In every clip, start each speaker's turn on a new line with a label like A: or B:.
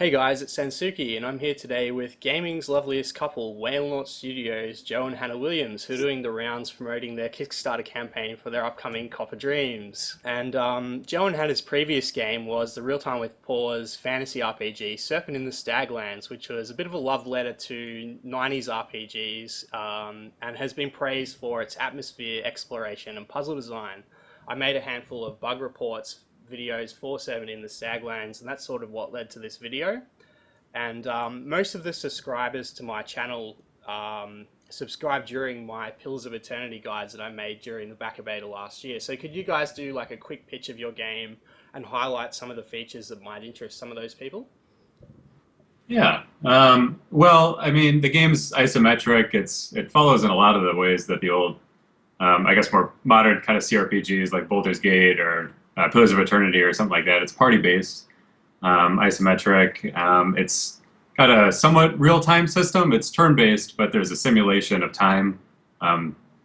A: Hey guys, it's Sensuki, and I'm here today with gaming's loveliest couple, Whalenought Studios, Joe and Hannah Williams, who are doing the rounds promoting their Kickstarter campaign for their upcoming Copper Dreams. And Joe and Hannah's previous game was the Real Time with Pause fantasy RPG, Serpent in the Staglands, which was a bit of a love letter to 90s RPGs and has been praised for its atmosphere, exploration, and puzzle design. I made a handful of bug reports videos for Serpent in the Staglands, and that's sort of what led to this video. And most of the subscribers to my channel subscribed during my Pillars of Eternity guides that I made during the backer beta last year. So could you guys do like a quick pitch of your game and highlight some of the features that might interest some of those people?
B: Yeah. Well, I mean, the game's isometric. It follows in a lot of the ways that the old, I guess, more modern kind of CRPGs like Baldur's Gate or Pillars of Eternity or something like that. It's party-based, isometric. It's got a somewhat real-time system. It's turn-based, but there's a simulation of time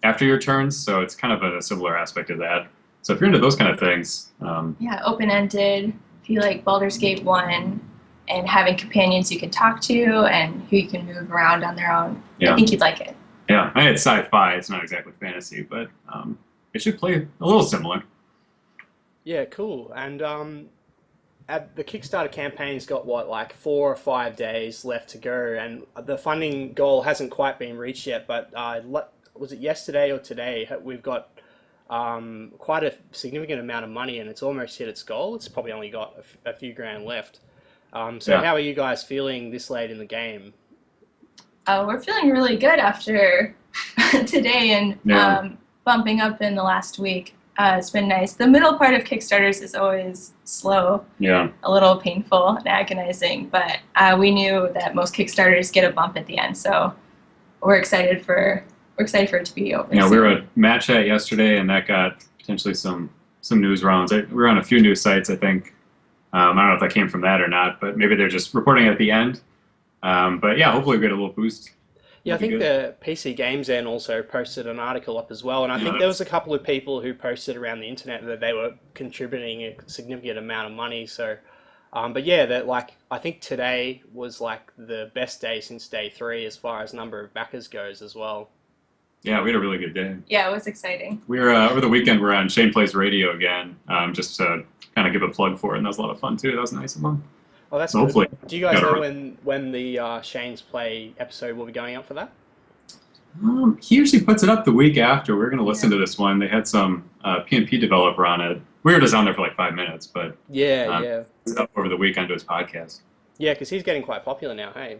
B: after your turns, so it's kind of a similar aspect of that. So if you're into those kind of things,
C: Yeah, open-ended. If you like Baldur's Gate 1 and having companions you can talk to and who you can move around on their own,
B: yeah,
C: I think you'd like it.
B: yeah. I mean, it's sci-fi. It's not exactly fantasy, but it should play a little similar.
A: Yeah, cool. And the Kickstarter campaign's got what, like 4 or 5 days left to go, and the funding goal hasn't quite been reached yet. But was it yesterday or today? We've got quite a significant amount of money, and it's almost hit its goal. It's probably only got a few grand left. So
B: Yeah.
A: how are you guys feeling this late in the game?
C: We're feeling really good after today and
B: Yeah.
C: bumping up in the last week. It's been nice. The middle part of Kickstarters is always slow,
B: Yeah.
C: a little painful and agonizing, but we knew that most Kickstarters get a bump at the end, so we're excited for it to be over.
B: Yeah, we
C: soon.
B: were at Match Chat yesterday, and that got potentially some news rounds. We were on a few news sites, I think. I don't know if that came from that or not, but maybe they're just reporting at the end. But yeah, hopefully we get a little boost.
A: Yeah, I
B: That'd be
A: think
B: good.
A: the PC Games Inn also posted an article up as well, and I
B: Yeah,
A: think there
B: that's
A: was a couple of people who posted around the internet that they were contributing a significant amount of money. So, but yeah, that like I think today was like the best day since day three as far as number of backers goes as well.
B: yeah, we had a really good day.
C: Yeah, it was exciting.
B: We were over the weekend. We're on Shane Plays Radio again, just to kind of give a plug for it, and that was a lot of fun too. That was nice of them.
A: Oh, that's
B: So
A: good.
B: hopefully,
A: Do you guys
B: got
A: know
B: it.
A: when the Shane's Play episode will be going up for that?
B: He usually puts it up the week after. We're going to listen
C: Yeah.
B: to this one. They had some PnP developer on it. We were just on there for like 5 minutes, but
A: Yeah,
B: um,
A: yeah,
B: it's up over the weekend to his podcast.
A: yeah, because he's getting quite popular now. Hey,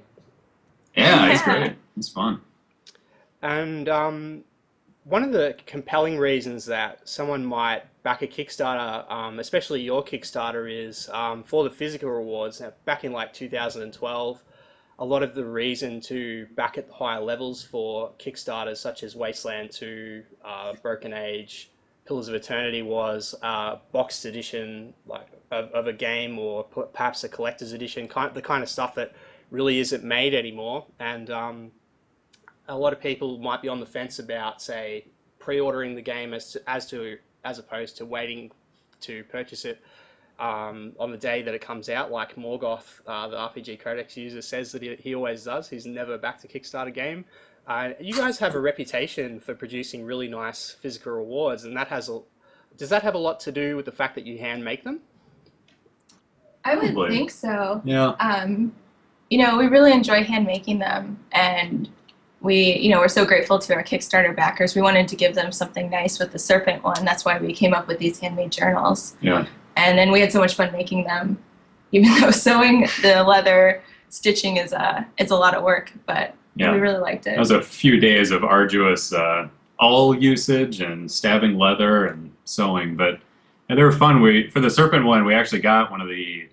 B: Yeah, he's
C: Yeah.
B: great. He's fun.
A: and one of the compelling reasons that someone might back a Kickstarter, especially your Kickstarter, is for the physical rewards. Now, back in like 2012, a lot of the reason to back at the higher levels for Kickstarters such as Wasteland 2, Broken Age, Pillars of Eternity was boxed edition like of a game, or perhaps a collector's edition, the kind of stuff that really isn't made anymore. And a lot of people might be on the fence about, say, pre-ordering the game as opposed to waiting to purchase it on the day that it comes out, like Morgoth, the RPG Codex user, says that he always does. He's never backed a Kickstarter game. You guys have a reputation for producing really nice physical rewards, and does that have a lot to do with the fact that you hand make them?
C: I would
B: Probably.
C: think so.
B: Yeah.
C: We really enjoy hand making them, and we're so grateful to our Kickstarter backers. We wanted to give them something nice with the Serpent one. That's why we came up with these handmade journals.
B: Yeah.
C: And then we had so much fun making them, even though sewing the leather stitching is a lot of work, but
B: Yeah.
C: we really liked
B: That
C: it.
B: was a few days of arduous awl usage and stabbing leather and sewing, but and they were fun. For the Serpent one, we actually got one of the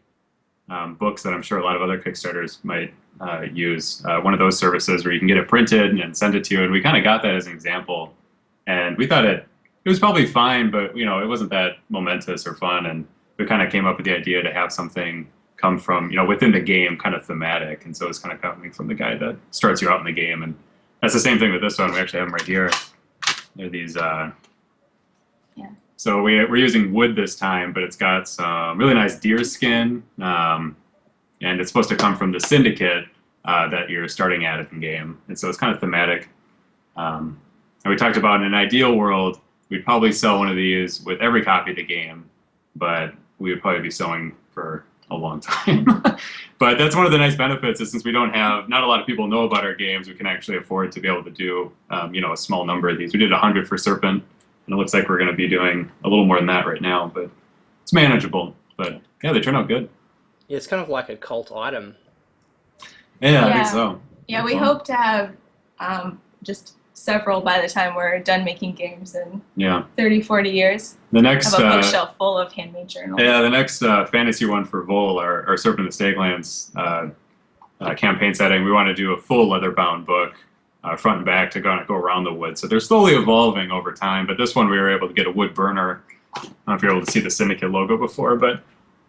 B: books that I'm sure a lot of other Kickstarters might use. One of those services where you can get it printed and send it to you, and we kind of got that as an example. And we thought it was probably fine, but it wasn't that momentous or fun. And we kind of came up with the idea to have something come from within the game, kind of thematic. And so it's kind of coming from the guy that starts you out in the game. And that's the same thing with this one. We actually have them right here. They're these.
C: Yeah.
B: So we're using wood this time, but it's got some really nice deer skin, and it's supposed to come from the syndicate that you're starting at in game. And so it's kind of thematic. And we talked about in an ideal world, we'd probably sell one of these with every copy of the game, but we would probably be selling for a long time. But that's one of the nice benefits is since we don't have, not a lot of people know about our games, we can actually afford to be able to do, a small number of these. We did 100 for Serpent, and it looks like we're going to be doing a little more than that right now, but it's manageable. But yeah, they turn out good.
A: Yeah, it's kind of like a cult item.
B: Yeah, I think so.
C: Yeah, we hope to have just several by the time we're done making games in 30, 40 years.
B: The next
C: have a bookshelf full of handmade journals.
B: Yeah, the next fantasy one for Vol, our Serpent and Staglands campaign setting, we want to do a full leather-bound book, front and back, to go around the wood. So they're slowly evolving over time, but this one we were able to get a wood burner. I don't know if you're able to see the Syndicate logo before, but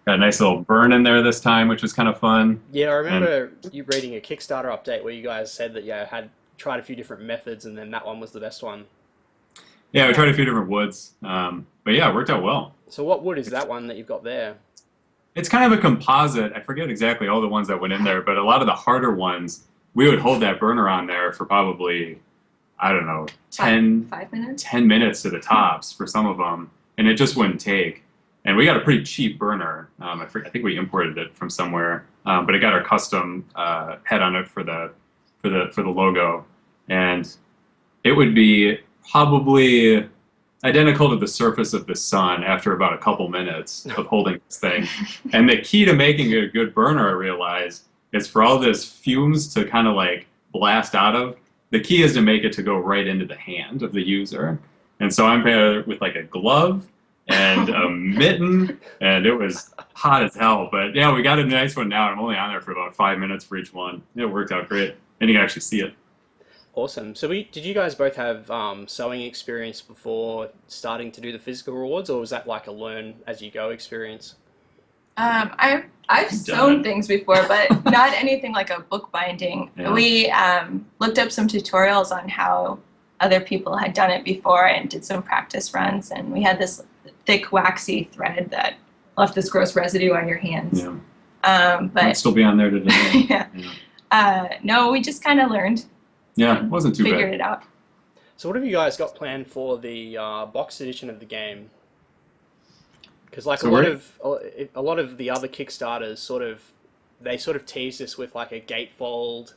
B: got a nice little burn in there this time, which was kind of fun.
A: Yeah, I remember you reading a Kickstarter update where you guys said that had tried a few different methods, and then that one was the best one.
B: Yeah, we tried a few different woods, but yeah, it worked out well.
A: So what wood is that one that you've got there?
B: It's kind of a composite. I forget exactly all the ones that went in there, but a lot of the harder ones, we would hold that burner on there for probably, I don't know,
C: 5 minutes?
B: 10 minutes to the tops for some of them, and it just wouldn't take. And we got a pretty cheap burner. I think we imported it from somewhere, but it got our custom head on it for the logo, and it would be probably identical to the surface of the sun after about a couple minutes of holding this thing. And the key to making a good burner, I realized, is for all this fumes to kind of like blast out of. The key is to make it to go right into the hand of the user. And so I'm paired with like a glove and a mitten, and it was hot as hell. But yeah, we got a nice one now. I'm only on there for about 5 minutes for each one. It worked out great, and you can actually see it.
A: Awesome. So did you guys both have sewing experience before starting to do the physical rewards, or was that like a learn as you go experience?
C: I've sewn things before, but not anything like a book binding. Yeah. We looked up some tutorials on how other people had done it before and did some practice runs, and we had this thick waxy thread that left this gross residue on your hands.
B: Yeah.
C: But
B: might still be on there today.
C: Yeah. No, we just kind of learned.
B: Yeah, it wasn't too bad.
C: Figured it out.
A: So what have you guys got planned for the box edition of the game? Because like a lot of the other Kickstarters sort of tease this with like a gatefold.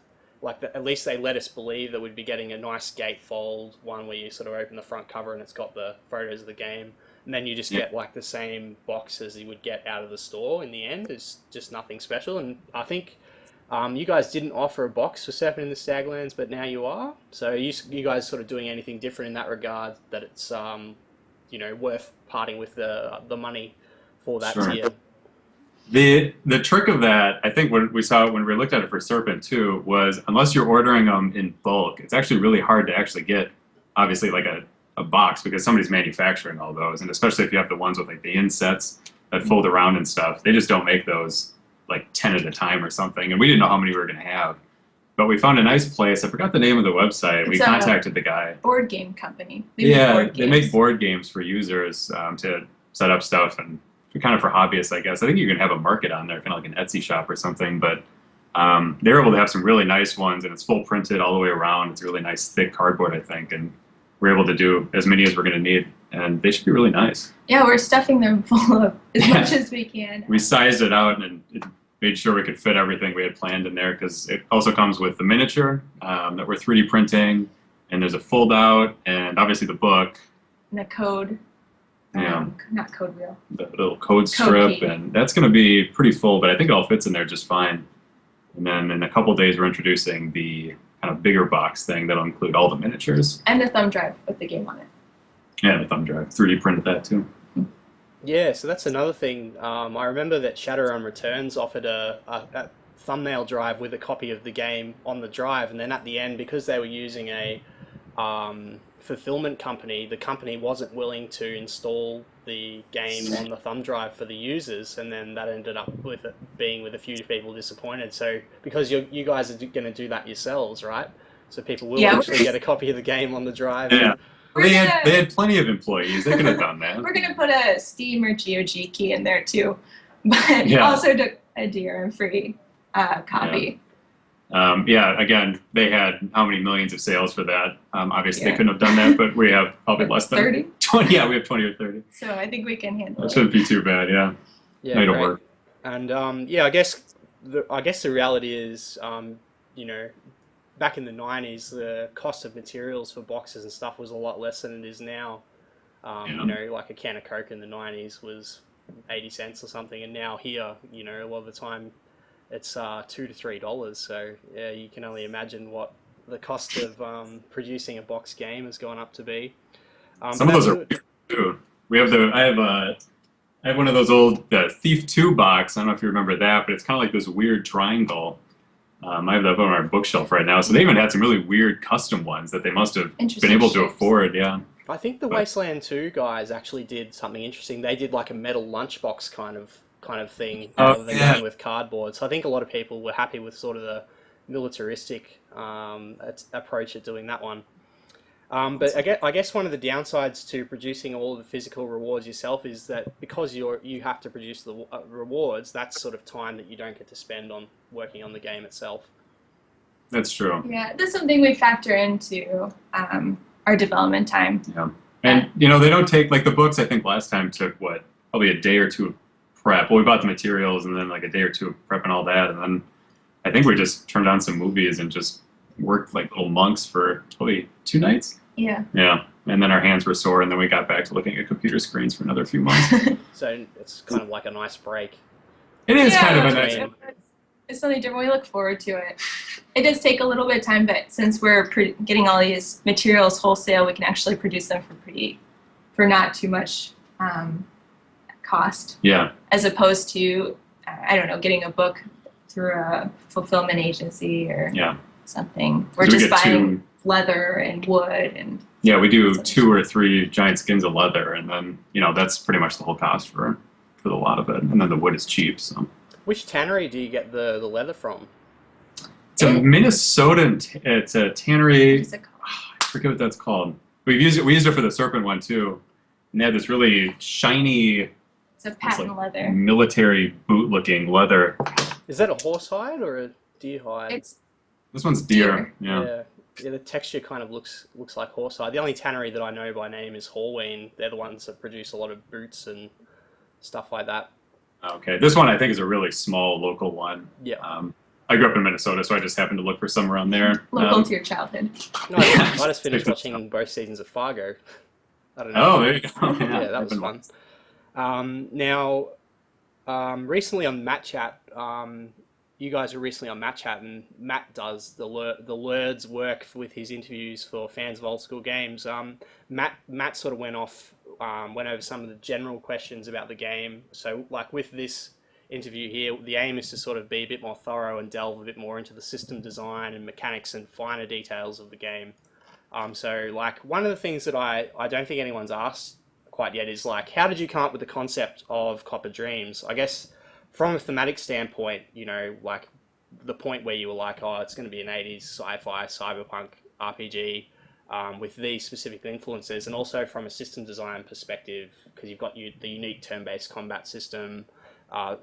A: At least they let us believe that we'd be getting a nice gatefold one where you sort of open the front cover and it's got the photos of the game, and then you just get like the same box as you would get out of the store in the end. It's just nothing special. And I think you guys didn't offer a box for Serpent in the Staglands, but now you are. So are you guys sort of doing anything different in that regard, that it's worth parting with the money for that tier?
B: The trick of that, I think when we looked at it for Serpent too, was unless you're ordering them in bulk, it's actually really hard to actually get, obviously, like a box, because somebody's manufacturing all those, and especially if you have the ones with like the insets that fold around and stuff, they just don't make those like 10 at a time or something, and we didn't know how many we were going to have. But we found a nice place. I forgot the name of the website. We contacted the guy.
C: Board game company.
B: They make board games for users to set up stuff, and kind of for hobbyists, I guess. I think you can have a market on there, kind of like an Etsy shop or something. But they were able to have some really nice ones, and it's full printed all the way around. It's really nice, thick cardboard, I think, and we're able to do as many as we're going to need, and they should be really nice.
C: Yeah, we're stuffing them full of as much as we can.
B: We sized it out and made sure we could fit everything we had planned in there, because it also comes with the miniature that we're 3D printing, and there's a fold out, and obviously the book.
C: And a code. Not code wheel.
B: The little code strip, and that's going to be pretty full, but I think it all fits in there just fine. And then in a couple days, we're introducing the kind of bigger box thing that'll include all the miniatures.
C: And the thumb drive with the game on it.
B: Yeah, the thumb drive. 3D printed that too.
A: Yeah, so that's another thing. I remember that Shadowrun Returns offered a thumbnail drive with a copy of the game on the drive, and then at the end, because they were using a fulfillment company, the company wasn't willing to install the game on the thumb drive for the users, and then that ended up with it being with a few people disappointed. So because you guys are going to do that yourselves, right? So people will actually get a copy of the game on the drive.
B: Yeah. They had plenty of employees. They could have done that.
C: We're going to put a Steam or GOG key in there too, but also a DRM-free copy.
B: Yeah, again, they had how many millions of sales for that? Obviously, they
C: Yeah.
B: couldn't have done that, but we have probably less than
C: 30.
B: 20. Yeah, we have 20 or 30.
C: So I think we can handle
B: That
C: it.
B: shouldn't be too bad. Yeah,
A: Yeah,
B: made it
A: great.
B: work.
A: And yeah, I guess the reality is, you know, back in the 90s, the cost of materials for boxes and stuff was a lot less than it is now.
B: Yeah.
A: You know, like a can of Coke in the 90s was 80 cents or something, and now here, you know, a lot of the time it's $2 to $3. So yeah, you can only imagine what the cost of producing a box game has gone up to be.
B: Some of those are weird too. We have I have one of those old Thief 2 box. I don't know if you remember that, but it's kind of like this weird triangle. I have that on our bookshelf right now. So they even had some really weird custom ones that they must have been
C: Interesting
B: able to
C: shapes.
B: afford. Yeah.
A: I think the
B: But-
A: Wasteland 2 guys actually did something interesting. They did like a metal lunchbox kind of thing
B: Oh,
A: rather than
B: yeah.
A: going with cardboard. So I think a lot of people were happy with sort of the militaristic approach at doing that one. But I guess one of the downsides to producing all of the physical rewards yourself is that because you have to produce the rewards, that's sort of time that you don't get to spend on working on the game itself.
B: That's true.
C: Yeah, that's something we factor into our development time.
B: Yeah. And, you know, they don't take, like the books, I think last time took, what, probably a day or two of prep. Well, we bought the materials and then like a day or two of prep and all that. And then I think we just turned on some movies and just worked like little monks for probably 2 nights.
C: Yeah.
B: Yeah. And then our hands were sore and then we got back to looking at computer screens for another few months.
A: So it's kind of like a nice break.
B: It is kind of a
C: it's-
B: nice...
C: It's something different. We look forward to it. It does take a little bit of time, but since we're getting all these materials wholesale, we can actually produce them for not too much cost,
B: Yeah.
C: as opposed to I don't know, getting a book through a fulfillment agency or
B: Yeah.
C: something. We're
B: So we
C: just
B: get
C: buying leather and wood and
B: Yeah, we do 2 or 3 giant skins of leather, and then, you know, that's pretty much the whole cost for the lot of it. And then the wood is cheap, so...
A: Which tannery do you get the leather from?
B: It's a Minnesotan, it's a tannery,
C: what's it called?
B: I forget what that's called. We used it for the Serpent one too. And they had this really shiny,
C: It's a patent
B: like
C: leather.
B: military boot-looking leather.
A: Is that a horse hide or a deer hide?
C: It's
B: This one's deer.
C: Deer.
B: Yeah.
A: Yeah, the texture kind of looks like horsehide. The only tannery that I know by name is Halloween. They're the ones that produce a lot of boots and stuff like that.
B: Okay, this one I think is a really small local one.
A: Yeah.
B: I grew up in Minnesota, so I just happened to look for some around there.
C: local to your childhood.
A: No, I just finished watching both seasons of Fargo. I don't know.
B: Oh, there you go.
A: Yeah, that was fun. Now, recently on Matt Chat, you guys were recently on Matt Chat, and Matt does the Lerd's work with his interviews for fans of old school games. Matt sort of went over some of the general questions about the game. So, like with this interview here, the aim is to sort of be a bit more thorough and delve a bit more into the system design and mechanics and finer details of the game. So, like, one of the things that I don't think anyone's asked quite yet is, like, how did you come up with the concept of Copper Dreams? I guess from a thematic standpoint, you know, like, the point where you were like, oh, it's going to be an 80s sci-fi, cyberpunk RPG with these specific influences, and also from a system design perspective, because you've got the unique turn-based combat system,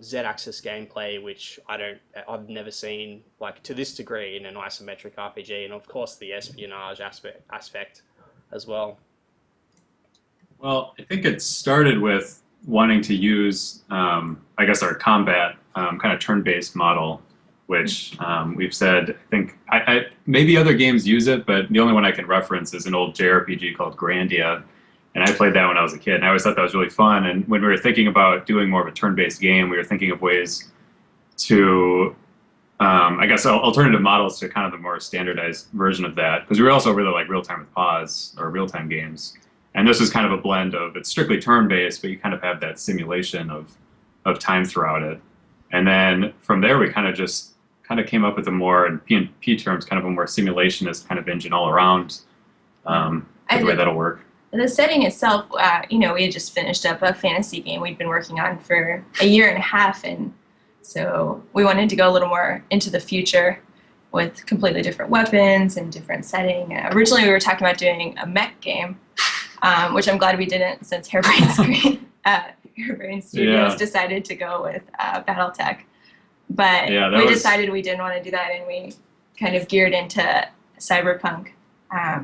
A: Z-axis gameplay, which I've never seen like to this degree in an isometric RPG, and of course the espionage aspect as well.
B: Well, I think it started with wanting to use, I guess, our combat kind of turn-based model, which we've said, I think, maybe other games use it, but the only one I can reference is an old JRPG called Grandia. And I played that when I was a kid, and I always thought that was really fun. And when we were thinking about doing more of a turn-based game, we were thinking of ways to, I guess, alternative models to kind of the more standardized version of that. Because we also really like real-time with pause, or real-time games. And this is kind of a blend of, it's strictly turn-based, but you kind of have that simulation of time throughout it. And then from there, we kind of came up with a more, in P&P terms, kind of a more simulationist kind of engine all around, the way that'll work.
C: The setting itself, you know, we had just finished up a fantasy game we'd been working on for a year and a half, and so we wanted to go a little more into the future with completely different weapons and different setting. Originally, we were talking about doing a mech game, which I'm glad we didn't, since Hairbrain Studios decided to go with BattleTech. But
B: Yeah,
C: we decided we didn't want to do that, and we kind of geared into cyberpunk.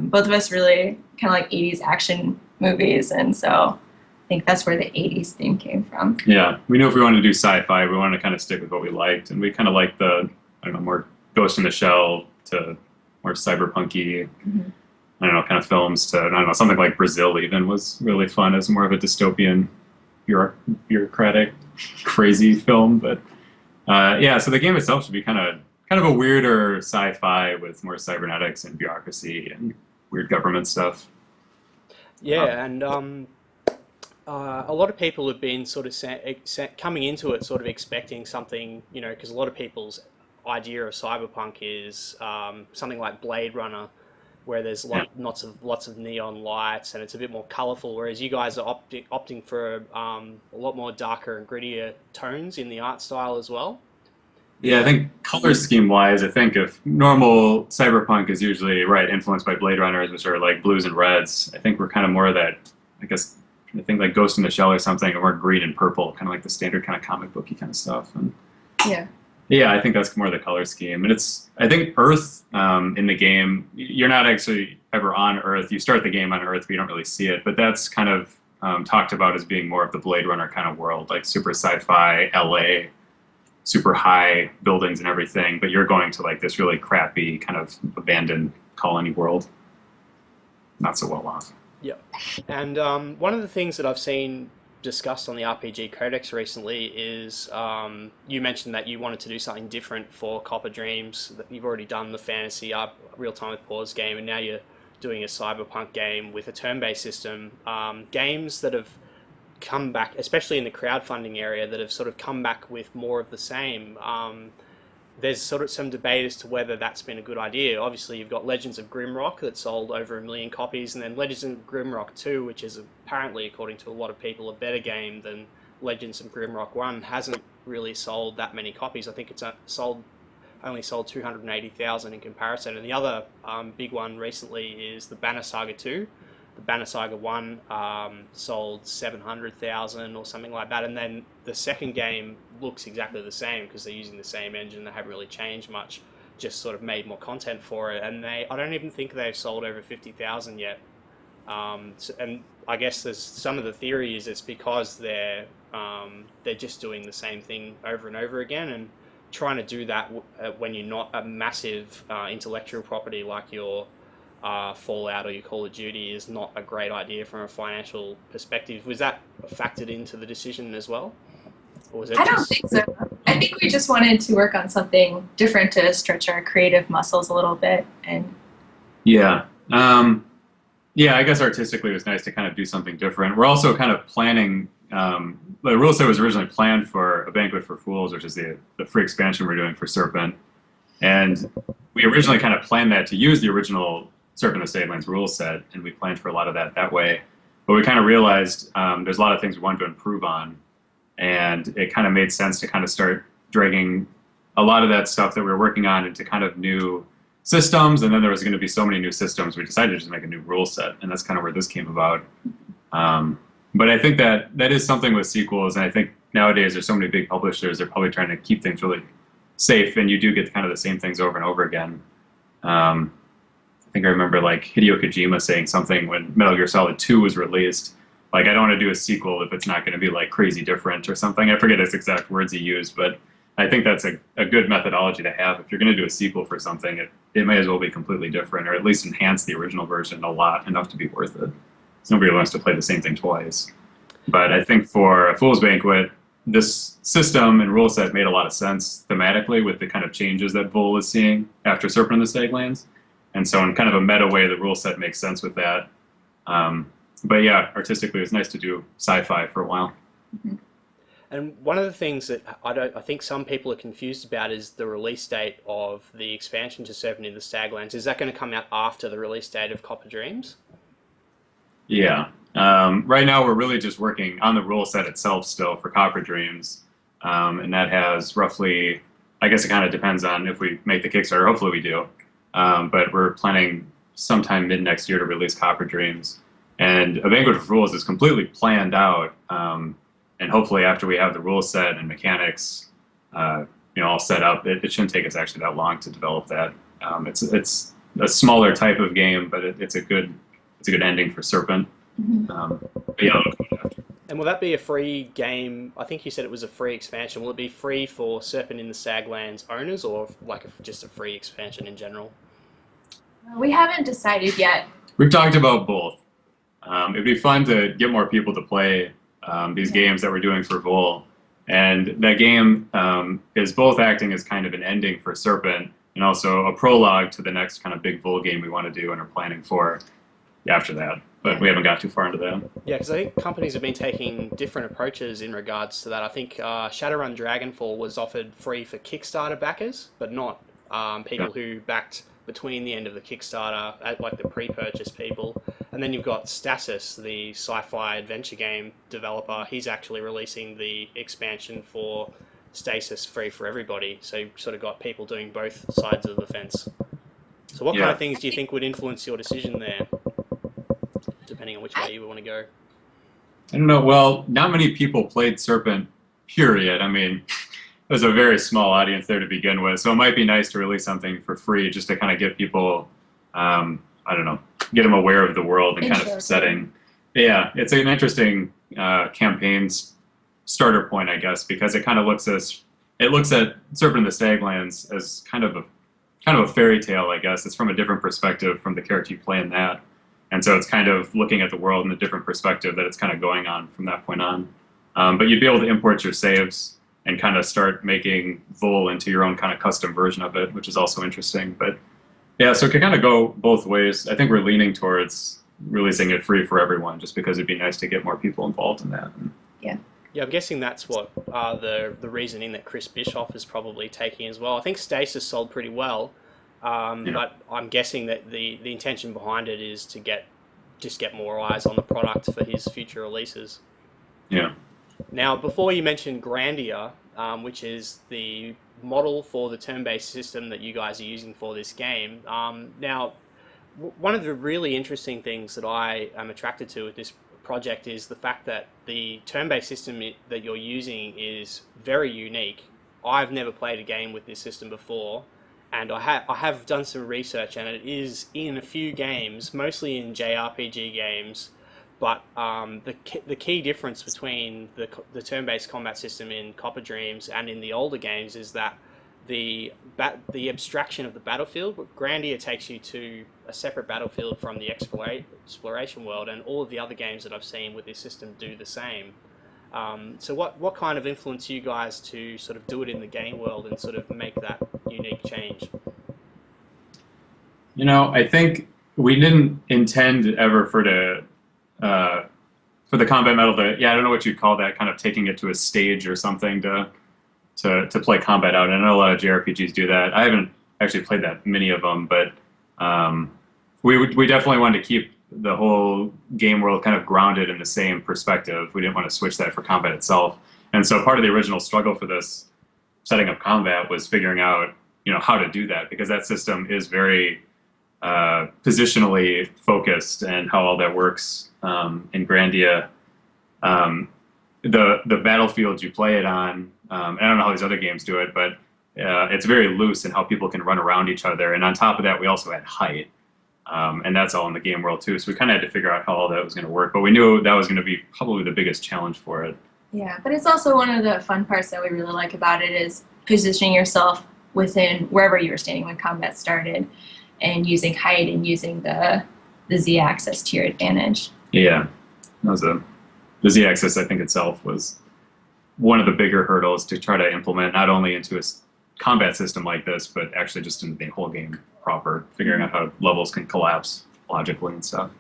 C: Both of us really kind of like 80s action movies, and so I think that's where the 80s theme came from.
B: Yeah, we knew if we wanted to do sci-fi, we wanted to kind of stick with what we liked, and we kind of liked the, I don't know, more Ghost in the Shell to more cyberpunky, I don't know, kind of films to, I don't know, something like Brazil even was really fun as more of a dystopian, bureaucratic, crazy film. But yeah, so the game itself should be kind of a weirder sci-fi with more cybernetics and bureaucracy and weird government stuff.
A: Yeah, and a lot of people have been sort of coming into it sort of expecting something, you know, because a lot of people's idea of cyberpunk is something like Blade Runner, where there's lots of neon lights and it's a bit more colorful, whereas you guys are opting for a lot more darker and grittier tones in the art style as well.
B: Yeah, I think color scheme wise, I think if normal cyberpunk is usually influenced by Blade Runners, which are like blues and reds, I think we're kind of more of that, I think like Ghost in the Shell or something, or more green and purple, kind of like the standard kind of comic booky kind of stuff. And yeah, I think that's more the color scheme. And I think Earth in the game, you're not actually ever on Earth. You start the game on Earth, but you don't really see it. But that's kind of talked about as being more of the Blade Runner kind of world, like super sci-fi, LA, super high buildings and everything. But you're going to like this really crappy kind of abandoned colony world. Not so well off.
A: Yeah. And one of the things that I've seen discussed on the RPG Codex recently is you mentioned that you wanted to do something different for Copper Dreams, that you've already done the fantasy real-time with pause game, and now you're doing a cyberpunk game with a turn-based system. Games that have come back, especially in the crowdfunding area, that have sort of come back with more of the same. There's sort of some debate as to whether that's been a good idea. Obviously, you've got Legends of Grimrock that sold over 1 million copies, and then Legends of Grimrock 2, which is apparently, according to a lot of people, a better game than Legends of Grimrock 1, hasn't really sold that many copies. I think it's only sold 280,000 in comparison. And the other big one recently is the Banner Saga 2. The Banner Saga 1 sold 700,000 or something like that, and then the second game looks exactly the same because they're using the same engine. They haven't really changed much, just sort of made more content for it, and I don't even think they've sold over 50,000 yet. And I guess there's some of the theory is it's because they're just doing the same thing over and over again, and trying to do that when you're not a massive intellectual property like your Fallout or your Call of Duty is not a great idea from a financial perspective. Was that factored into the decision as well? Or was it
C: I don't think so. I think we just wanted to work on something different to stretch our creative muscles a little bit. And
B: yeah, I guess artistically it was nice to kind of do something different. We're also kind of planning. The rule set was originally planned for A Banquet for Fools, which is the free expansion we're doing for Serpent, and we originally kind of planned that to use the original Serpent of Staglands rule set, and we planned for a lot of that way. But we kind of realized there's a lot of things we wanted to improve on, and it kind of made sense to kind of start dragging a lot of that stuff that we were working on into kind of new systems, and then there was going to be so many new systems, we decided to just make a new rule set, and that's kind of where this came about. But I think that is something with sequels, and I think nowadays there's so many big publishers, they're probably trying to keep things really safe, and you do get kind of the same things over and over again. I think I remember like Hideo Kojima saying something when Metal Gear Solid 2 was released, like, I don't want to do a sequel if it's not going to be like crazy different or something. I forget his exact words he used, but I think that's a good methodology to have. If you're going to do a sequel for something, it may as well be completely different, or at least enhance the original version a lot, enough to be worth it. So nobody wants to play the same thing twice. But I think for a Fool's Banquet, this system and rule set made a lot of sense thematically with the kind of changes that Vol is seeing after Serpent of the Staglands. And so in kind of a meta way, the rule set makes sense with that. But yeah, artistically, it's nice to do sci-fi for a while.
C: Mm-hmm.
A: And one of the things that I think some people are confused about is the release date of the expansion to Serpent in the Staglands. Is that going to come out after the release date of Copper Dreams?
B: Yeah. Right now, we're really just working on the rule set itself still for Copper Dreams. And that has roughly, I guess it kind of depends on if we make the Kickstarter. Hopefully we do. But we're planning sometime mid next year to release Copper Dreams. And A Banquet for Fools is completely planned out. And hopefully after we have the rule set and mechanics all set up. It shouldn't take us actually that long to develop that. It's a smaller type of game, but it's a good ending for Serpent. But yeah, it'll come after.
A: And will that be a free game? I think you said it was a free expansion. Will it be free for Serpent in the Staglands owners, or like just a free expansion in general?
C: We haven't decided yet.
B: We've talked about both. It'd be fun to get more people to play these games that we're doing for Vol. And that game is both acting as kind of an ending for Serpent and also a prologue to the next kind of big Vol game we want to do and are planning for after that. But we haven't got too far into that.
A: Yeah, because I think companies have been taking different approaches in regards to that. I think Shadowrun Dragonfall was offered free for Kickstarter backers, but not people who backed between the end of the Kickstarter, like the pre-purchase people. And then you've got Stasis, the sci-fi adventure game developer. He's actually releasing the expansion for Stasis free for everybody. So you've sort of got people doing both sides of the fence. So what kind of things do you think would influence your decision there, depending on which way you want to go?
B: I don't know. Well, not many people played Serpent, period. I mean, there's a very small audience there to begin with, so it might be nice to release something for free just to kind of get people, I don't know, get them aware of the world and kind of setting. Yeah, it's an interesting campaign starter point, I guess, because it kind of looks at Serpent in the Staglands as kind of a fairy tale, I guess. It's from a different perspective from the character you play in that, and so it's kind of looking at the world in a different perspective that it's kind of going on from that point on. But you'd be able to import your saves and kind of start making Vol into your own kind of custom version of it, which is also interesting. But yeah, so it can kind of go both ways. I think we're leaning towards releasing it free for everyone, just because it'd be nice to get more people involved in that.
C: Yeah.
A: Yeah, I'm guessing that's what the reasoning that Chris Bischoff is probably taking as well. I think Stasis sold pretty well, but I'm guessing that the intention behind it is to get more eyes on the product for his future releases.
B: Yeah.
A: Now, before you mentioned Grandia, which is the model for the turn-based system that you guys are using for this game. Now, one of the really interesting things that I am attracted to with this project is the fact that the turn-based system that you're using is very unique. I've never played a game with this system before, and I have done some research, and it is in a few games, mostly in JRPG games. But the key difference between the turn-based combat system in Copper Dreams and in the older games is that the abstraction of the battlefield. Grandia takes you to a separate battlefield from the exploration world, and all of the other games that I've seen with this system do the same. So what kind of influenced you guys to sort of do it in the game world and sort of make that unique change?
B: I think we didn't intend ever for the combat metal I don't know what you'd call that, kind of taking it to a stage or something to play combat out. And I know a lot of JRPGs do that. I haven't actually played that many of them, but we definitely wanted to keep the whole game world kind of grounded in the same perspective. We didn't want to switch that for combat itself. And so part of the original struggle for this setting up combat was figuring out, how to do that, because that system is very positionally focused, and how all that works in Grandia. The battlefields you play it on, I don't know how these other games do it, but it's very loose in how people can run around each other. And on top of that, we also had height. And that's all in the game world too. So we kind of had to figure out how all that was going to work. But we knew that was going to be probably the biggest challenge for it.
C: Yeah, but it's also one of the fun parts that we really like about it is positioning yourself within wherever you were standing when combat started, and using height and using the Z-axis to your advantage.
B: Yeah, the Z-axis, I think itself was one of the bigger hurdles to try to implement, not only into a combat system like this, but actually just in the whole game proper, figuring out how levels can collapse logically and stuff.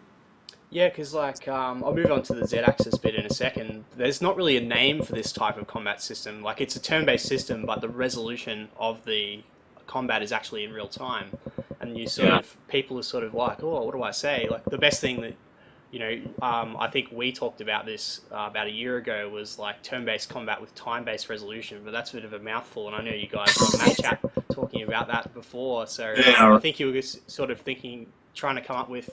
A: Yeah, because I'll move on to the Z-axis bit in a second. There's not really a name for this type of combat system. Like, it's a turn-based system, but the resolution of the combat is actually in real time. And you people are sort of like, oh, what do I say? Like, the best thing that, I think we talked about this about a year ago was like turn-based combat with time-based resolution, but that's a bit of a mouthful, and I know you guys on that chat talking about that before, so I think you were sort of trying to come up with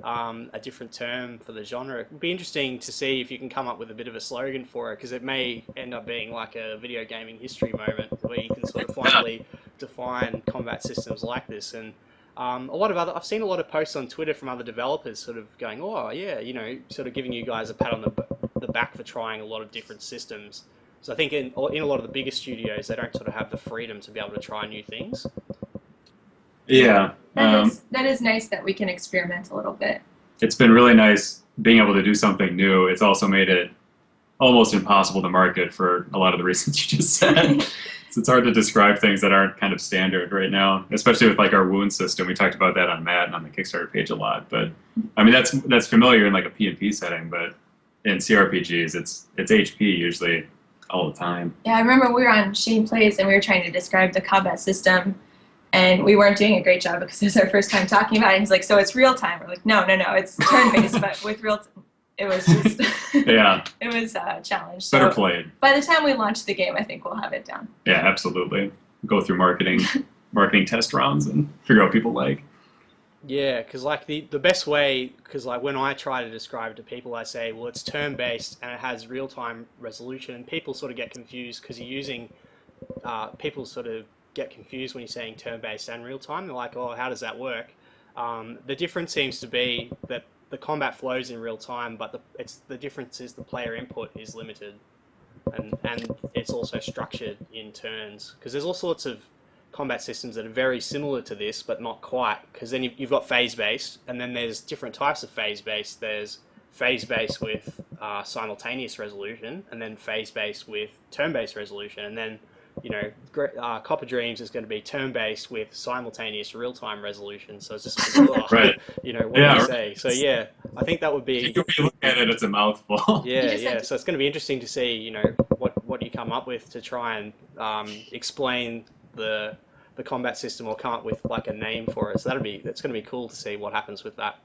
A: a different term for the genre. It would be interesting to see if you can come up with a bit of a slogan for it, because it may end up being like a video gaming history moment where you can sort of finally define combat systems like this. And I've seen a lot of posts on Twitter from other developers sort of going, oh yeah, sort of giving you guys a pat on the back for trying a lot of different systems. So I think in a lot of the bigger studios, they don't sort of have the freedom to be able to try new things.
B: Yeah.
C: That is nice that we can experiment a little bit.
B: It's been really nice being able to do something new. It's also made it almost impossible to market for a lot of the reasons you just said. So it's hard to describe things that aren't kind of standard right now, especially with like our wound system. We talked about that on Matt and on the Kickstarter page a lot. But I mean, that's familiar in like a PvP setting, but in CRPGs, it's HP usually all the time.
C: Yeah, I remember we were on Shane Plays and we were trying to describe the combat system. And we weren't doing a great job because it was our first time talking about it. And he's like, so it's real time. We're like, no, it's turn-based, but with real time. It was just,
B: yeah.
C: It was a challenge.
B: Better played.
C: By the time we launch the game, I think we'll have it down.
B: Yeah, absolutely. Go through marketing test rounds and figure out what people like.
A: Yeah, because like the best way, because like when I try to describe it to people, I say, well, it's turn-based and it has real-time resolution. And people sort of get confused because you're using, people sort of get confused when you're saying turn-based and real-time. They're like, oh, how does that work? The difference seems to be that the combat flows in real time, but the difference is the player input is limited, and it's also structured in turns, because there's all sorts of combat systems that are very similar to this, but not quite, because then you've got phase-based, and then there's different types of phase-based. There's phase-based with simultaneous resolution, and then phase-based with turn-based resolution, and then Copper Dreams is going to be turn-based with simultaneous real-time resolution. So it's just
B: right.
A: What do you say? So yeah, I think that would be.
B: If you look at it, it's a mouthful.
A: Yeah. So it's going to be interesting to see, what you come up with to try and explain the combat system, or come up with like a name for it. So it's going to be cool to see what happens with that.